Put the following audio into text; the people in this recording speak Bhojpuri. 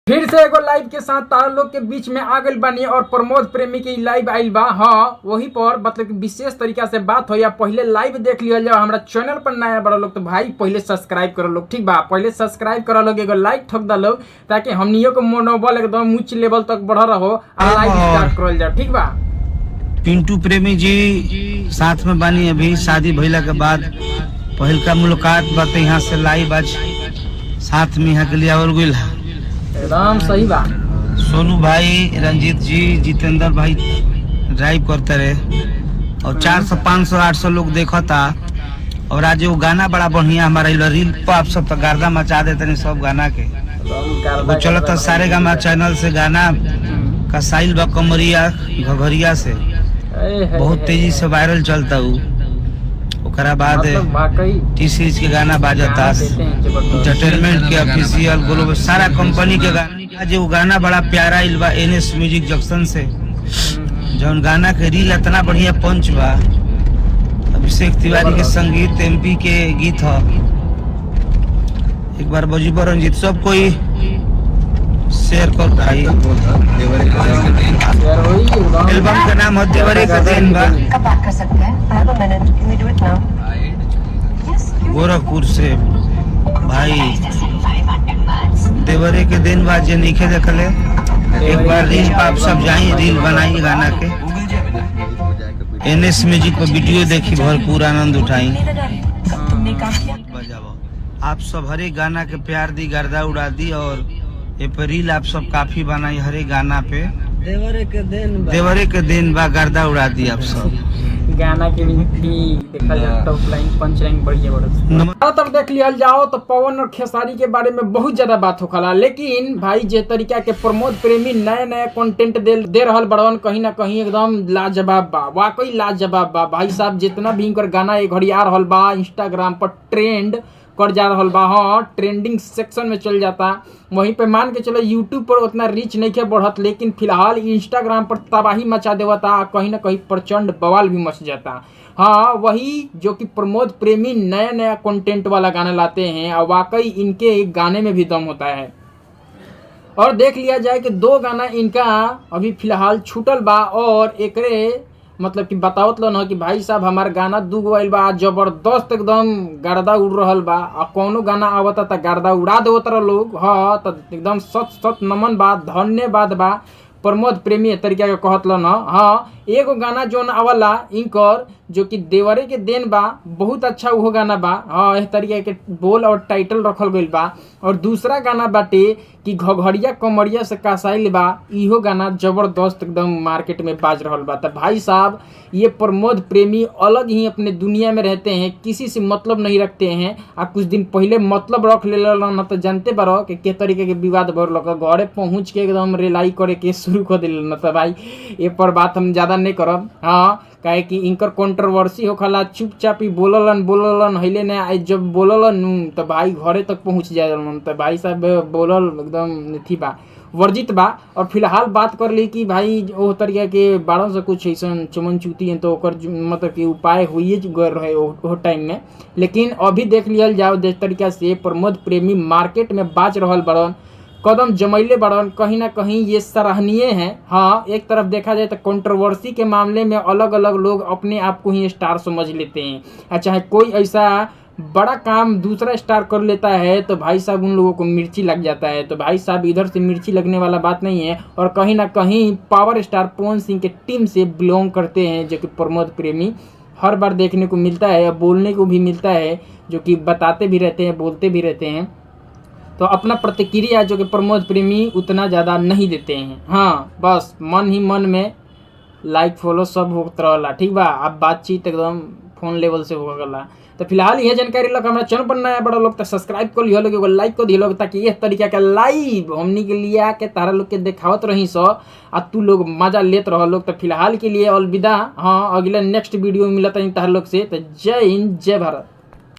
फिर से एगो लाइव के साथ तारा लोग के बीच में आ गई बानी और प्रमोद प्रेमी की लाइव आइल बा। हाँ, वही पर मतलब कि विशेष तरीका से बात हो या पहले लाइव देख लिया जाओ। हमारा चैनल पर नया बड़ा लोग तो भाई पहले सब्सक्राइब करो लोग, ठीक बा। पहले सब्सक्राइब करो लोग, एगो लाइक ठोक दा लोग, ताकि हमनियों को मनोबल एकदम उच्च लेवल तक बढ़ रहो और लाइव स्टार्ट करल जाओ, ठीक बा। पिंटू प्रेमी जी साथ में बानी, अभी शादी भइला के बाद पहल का मुलाकात बात यहाँ से लाइव आज साथ में यहाँ के लिए और गई एकदम सही बात। सोनू भाई, रंजीत जी, जितेंद्र भाई ड्राइव करते रहे और 400 500 800 लोग देखा था। और आज वो गाना बड़ा बढ़िया हमारा रील पर आप सब तो गर्दा मचा देते नहीं सब गाना के। वो चला था सारे गामा चैनल से गाना कसाइल बा कमरिया घघरिया से बहुत तेजी से वायरल चलता हूँ। ओकरा बाद टी सीरीज के गाना बाजता, एंटरटेनमेंट के ऑफिशियल ग्लोबल सारा कंपनी के गाना। आज वो गाना बड़ा प्यारा इल्बा एनएस म्यूजिक जंक्शन से, जौन गाना के रील इतना बढ़िया पंच बा। अभिषेक तिवारी के संगीत, एमपी के गीत ह। एक बार बजीबर रंजीत सब कोई शेयर कर भाई। एल्बम का नाम है देवरे का दिन बा। गोरखपुर से भाई देवरे के दिन बाद जे नीचे देखले, एक बार रील पर आप सब जाइए, रील बनाइए गाना के। एनएस म्यूजिक पर वीडियो देखी, भरपूर आनंद उठाई। आप सब हरे गाना के प्यार दी, गर्दा उड़ा दी और ये पर रील आप सब काफी बनाई हरे गाना पे। देवरे के दिन बा गर्दा उड़ा दी आप सब। गाना के भी देखा जाए टॉप लाइन पंच लाइन बढ़िया बड़ा तब देख लिया जाओ तो पवन और खेसारी के बारे में बहुत ज्यादा बात होखला। लेकिन भाई जे तरीका के प्रमोद प्रेमी नया नया कंटेंट दे रहल बड़वन, कहीं ना कहीं एकदम लाजवाब बा, वाकई लाजवाब बा। भाई साहब जितना भी इनकर गाना एक घड़ी आ रहल बा, इंस्टाग्राम पर ट्रेंड कर जा रहल बा। हाँ, ट्रेंडिंग सेक्शन में चल जाता। वहीं पे मान के चलो यूट्यूब पर उतना रीच नहीं के बढ़त, लेकिन फिलहाल इंस्टाग्राम पर तबाही मचा देवता, कहीं ना कहीं प्रचंड बवाल भी मच जाता। हाँ, वही जो कि प्रमोद प्रेमी नया नया कंटेंट वाला गाना लाते हैं और वाकई इनके गाने में भी दम होता है। और देख लिया जाए कि 2 गाना इनका अभी फिलहाल छूटल बा और एकरे मतलब कि बतावत लो ना कि भाई साहब हमार गाना 2 गो आइल बा, जबरदस्त एकदम गर्दा उड़ रहल बा। और कोनो गाना आवता त गर्दा उड़ा देवत लोग। हाँ, तो एकदम सच नमन बा, धन्यवाद बा प्रमोद प्रेमी तरीका के कहत लो ना। हाँ, एगो गाना जोन आवला इनकर जो कि देवरे के देन बा, बहुत अच्छा वो गाना बा। हाँ, इस तरीके के बोल और टाइटल रखल गइल बा। और दूसरा गाना बाटे कि घघरिया कमरिया से कसाइल बा, इहो गाना जबरदस्त एकदम मार्केट में बाज रहल बा। तो भाई साहब ये प्रमोद प्रेमी अलग ही अपने दुनिया में रहते हैं, किसी से मतलब नहीं रखते हैं। आ कुछ दिन पहले मतलब रख ले न तो जानते बारो कि के तरीके के विवाद भर लग घरे पहुँच के एकदम रेलाई करे के शुरू कर दिल न। तो भाई ये पर बात हम ज़्यादा नहीं करब। हाँ, काहे कि इनकर कंट्रोवर्सी होखला, चुपचाप ही बोललन हइले ने, जब बोललन तो भाई घरे तक पहुँच जाए। तो भाई साहब बोलल एकदम थी बा, वर्जित बा। और फिलहाल बात कर ली कि भाई वो तरीका के 12 से कुछ ऐसा चमन चूती है तो ओकर मतलब कि उपाय हुई गए रहे वो टाइम में। लेकिन अभी देख लिया जाओ जिस तरीका से प्रमोद प्रेमी मार्केट में बाज रहल बड़न, कदम जमैले बड़न, कहीं ना कहीं ये सराहनीय है। हाँ, एक तरफ देखा जाए तो कंट्रोवर्सी के मामले में अलग अलग लोग अपने आप को ही स्टार समझ लेते हैं। चाहे कोई ऐसा बड़ा काम दूसरा स्टार कर लेता है तो भाई साहब उन लोगों को मिर्ची लग जाता है। तो भाई साहब इधर से मिर्ची लगने वाला बात नहीं है। और कहीं ना कहीं पावर स्टार पवन सिंह के टीम से बिलोंग करते हैं, जो कि प्रमोद प्रेमी हर बार देखने को मिलता है, बोलने को भी मिलता है, जो कि बताते भी रहते हैं, बोलते भी रहते हैं। तो अपना प्रतिक्रिया जो कि प्रमोद प्रेमी उतना ज़्यादा नहीं देते हैं। हाँ, बस मन ही मन में लाइक फॉलो सब होता रहला, ठीक बा। अब बातचीत एकदम फोन लेवल से होगला। तो फिलहाल यह जानकारी लग हमारा चैनल पर नया बड़ा लोग तो सब्सक्राइब कर लियो लोग, लाइक कर दियो लोग, ताकि इस तरीका का लाइव हमनी के लिए आके तारा लोग के दिखावत रही सो आ तू लोग मजा लेत रहो लोग। तो फिलहाल के लिए अलविदा। हाँ, अगले नेक्स्ट वीडियो में मिलता है तारा लोग से। तो जय हिंद, जय भारत।